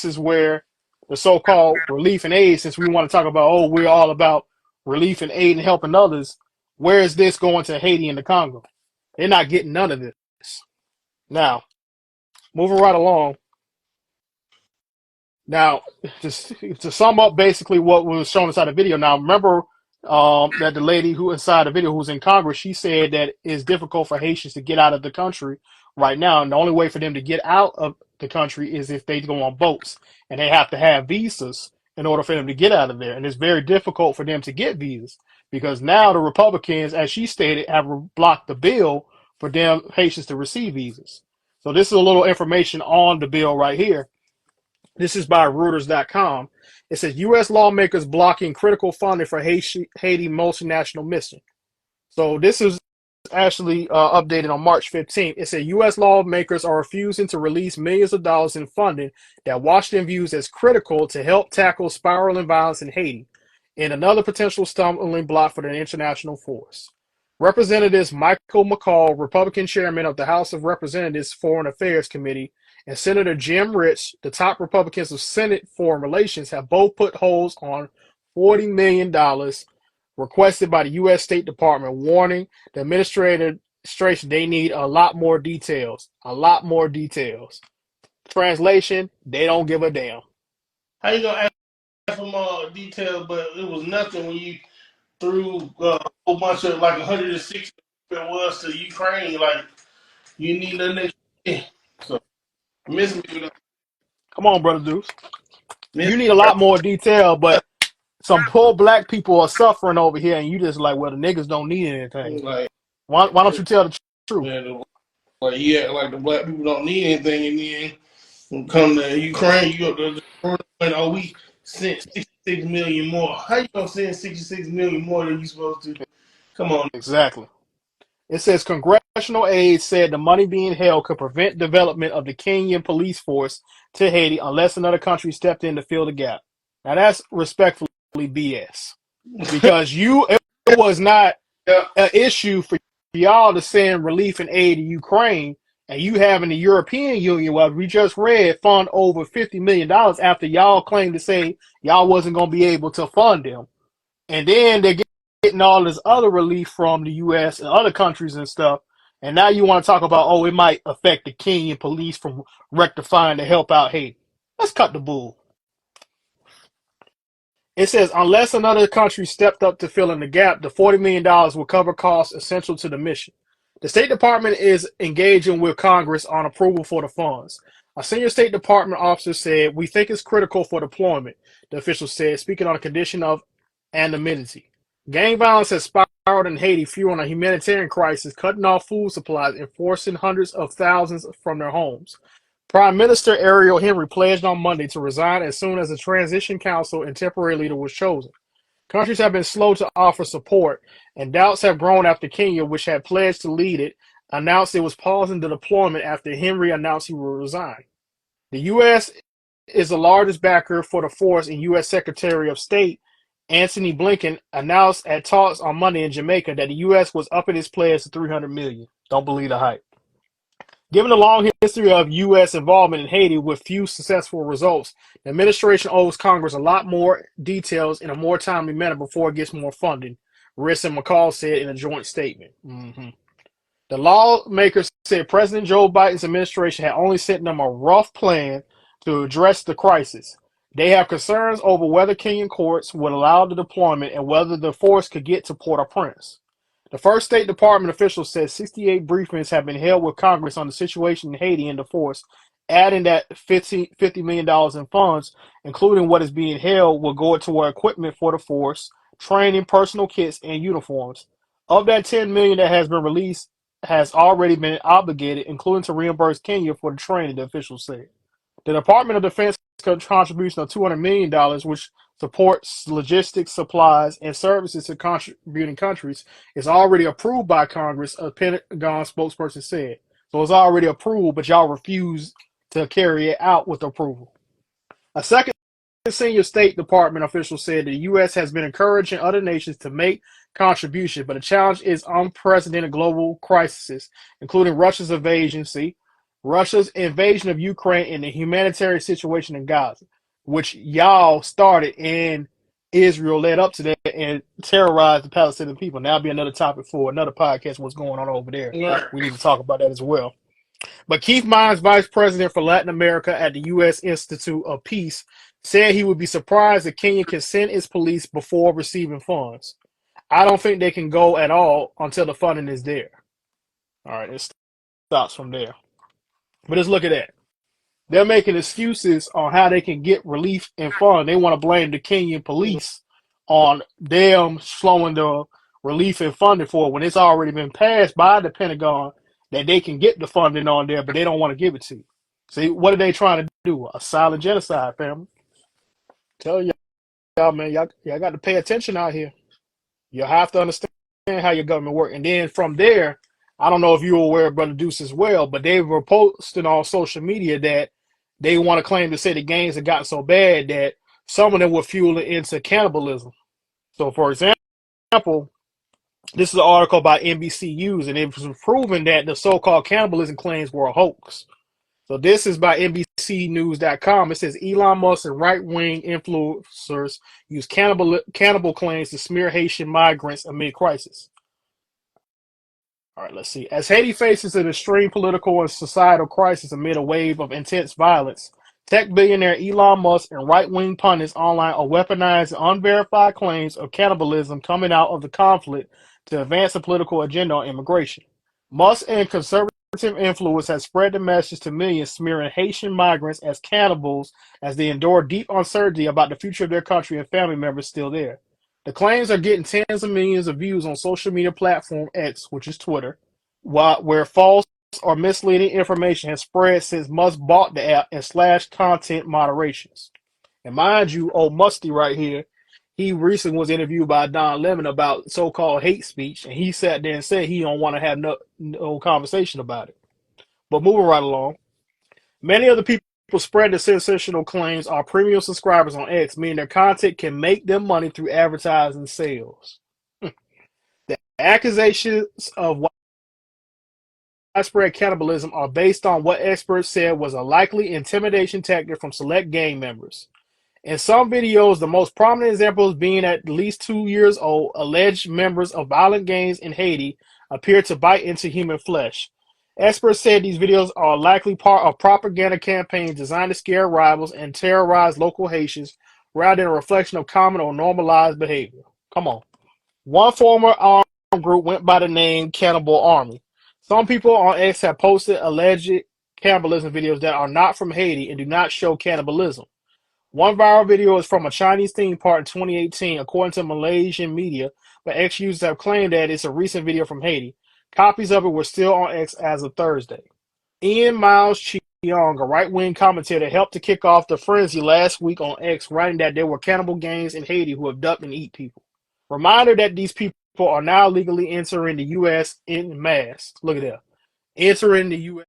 is where the so-called relief and aid, since we want to talk about, oh, we're all about relief and aid and helping others, where is this going to Haiti and the Congo? They're not getting none of this. Now, moving right along. Now, just to sum up basically what was shown inside the video. Now, remember that the lady who inside the video who's in Congress, she said that it's difficult for Haitians to get out of the country right now. And the only way for them to get out of the country is if they go on boats. And they have to have visas in order for them to get out of there. And it's very difficult for them to get visas because now the Republicans, as she stated, have blocked the bill for them Haitians to receive visas. So this is a little information on the bill right here. This is by Reuters.com. It says U.S. lawmakers blocking critical funding for Haiti multinational mission. So this is actually updated on March 15th. It said U.S. lawmakers are refusing to release millions of dollars in funding that Washington views as critical to help tackle spiraling violence in Haiti, in another potential stumbling block for the international force. Representatives Michael McCall, Republican chairman of the House of Representatives Foreign Affairs Committee, and Senator Jim Rich, the top Republicans of Senate Foreign Relations, have both put holds on $40 million requested by the U.S. State Department, warning the administration they need a lot more details. A lot more details. Translation, they don't give a damn. How you gonna ask for more detail, but it was nothing when you threw a whole bunch of like 160 it was to Ukraine? Like you need the next. So miss me with Come on, Brother Deuce. miss You need a lot more detail, but some poor black people are suffering over here, and you just like, well, the niggas don't need anything. like Why don't you tell the truth? man, like yeah, like the black people don't need anything, and then when come to Ukraine, you go to oh we sent 66 million more. How you gonna send 66 million more than you supposed to? Come on. Exactly. It says congressional aides said the money being held could prevent development of the Kenyan police force to Haiti unless another country stepped in to fill the gap. Now that's respectfully BS because it was not Yeah. an issue for y'all to send relief and aid to Ukraine, and you having the European Union, well, we just read, fund over $50 million after y'all claimed to say y'all wasn't going to be able to fund them. And then they're getting all this other relief from the U.S. and other countries and stuff. And now you want to talk about, oh, it might affect the Kenyan police from rectifying to help out Haiti. Let's cut the bull. It says, unless another country stepped up to fill in the gap, the $40 million will cover costs essential to the mission. The State Department is engaging with Congress on approval for the funds. A senior State Department officer said, we think it's critical for deployment, the official said, speaking on a condition of anonymity. Gang violence has spiraled in Haiti, fueling a humanitarian crisis, cutting off food supplies and forcing hundreds of thousands from their homes. Prime Minister Ariel Henry pledged on Monday to resign as soon as the transition council and temporary leader was chosen. Countries have been slow to offer support, and doubts have grown after Kenya, which had pledged to lead it, announced it was pausing the deployment after Henry announced he would resign. The U.S. is the largest backer for the force, and U.S. Secretary of State Antony Blinken announced at talks on Monday in Jamaica that the U.S. was upping its pledge to $300 million. Don't believe the hype. Given the long history of U.S. involvement in Haiti with few successful results, the administration owes Congress a lot more details in a more timely manner before it gets more funding, Riss and McCall said in a joint statement. The lawmakers said President Joe Biden's administration had only sent them a rough plan to address the crisis. They have concerns over whether Kenyan courts would allow the deployment and whether the force could get to Port-au-Prince. The first State Department official said 68 briefings have been held with Congress on the situation in Haiti and the force, adding that $50 million in funds, including what is being held, will go toward equipment for the force, training, personal kits, and uniforms. Of that $10 million that has been released, has already been obligated, including to reimburse Kenya for the training, the official said. The Department of Defense contribution of $200 million, which supports logistics, supplies, and services to contributing countries, is already approved by Congress, a Pentagon spokesperson said. So it's already approved, but y'all refuse to carry it out with approval. A second senior State Department official said the U.S. has been encouraging other nations to make contributions, but the challenge is unprecedented global crises, including Russia's invasion, Russia's invasion of Ukraine and the humanitarian situation in Gaza, which y'all started and Israel led up to that and terrorized the Palestinian people. Now, that'll be another topic for another podcast. What's going on over there? Right. We need to talk about that as well. But Keith Mines, vice president for Latin America at the U.S. Institute of Peace, said he would be surprised if Kenya can send its police before receiving funds. I don't think they can go at all until the funding is there. All right, it stops from there. But let's look at that. They're making excuses on how they can get relief and fund. They want to blame the Kenyan police on them slowing the relief and funding for it when it's already been passed by the Pentagon that they can get the funding on there, but they don't want to give it to you. See, what are they trying to do? A silent genocide, family. Tell y'all, man, y'all got to pay attention out here. You have to understand how your government works. And then from there, I don't know if you're aware of Brother Deuce as well, but they were posting on social media that they want to claim to say the gangs have gotten so bad that some of them were fueling into cannibalism. So, for example, this is an article by NBC News, and it was proven that the so-called cannibalism claims were a hoax. So this is by NBCNews.com. It says Elon Musk and right-wing influencers use cannibal claims to smear Haitian migrants amid crisis. All right, let's see. As Haiti faces an extreme political and societal crisis amid a wave of intense violence, tech billionaire Elon Musk and right-wing pundits online are weaponizing unverified claims of cannibalism coming out of the conflict to advance a political agenda on immigration. Musk and conservative influence has spread the message to millions, smearing Haitian migrants as cannibals as they endure deep uncertainty about the future of their country and family members still there. The claims are getting tens of millions of views on social media platform X, which is Twitter, where false or misleading information has spread since Musk bought the app and slashed content moderations. And mind you, old Musty right here, he recently was interviewed by Don Lemon about so-called hate speech, and he sat there and said he don't want to have no conversation about it. But moving right along, many of the people spreading the sensational claims are premium subscribers on X, meaning their content can make them money through advertising sales. The accusations of widespread cannibalism are based on what experts said was a likely intimidation tactic from select gang members. In some videos, the most prominent examples being at least 2 years old, alleged members of violent gangs in Haiti appear to bite into human flesh. Experts said these videos are likely part of propaganda campaigns designed to scare rivals and terrorize local Haitians rather than a reflection of common or normalized behavior. Come on. One former armed group went by the name Cannibal Army. Some people on X have posted alleged cannibalism videos that are not from Haiti and do not show cannibalism. One viral video is from a Chinese theme park in 2018, according to Malaysian media, but X users have claimed that it's a recent video from Haiti. Copies of it were still on X as of Thursday. Ian Miles Cheong, a right-wing commentator, helped to kick off the frenzy last week on X, writing that there were cannibal gangs in Haiti who abduct and eat people. Reminder that these people are now legally entering the U.S. en masse. Look at that. Entering the U.S.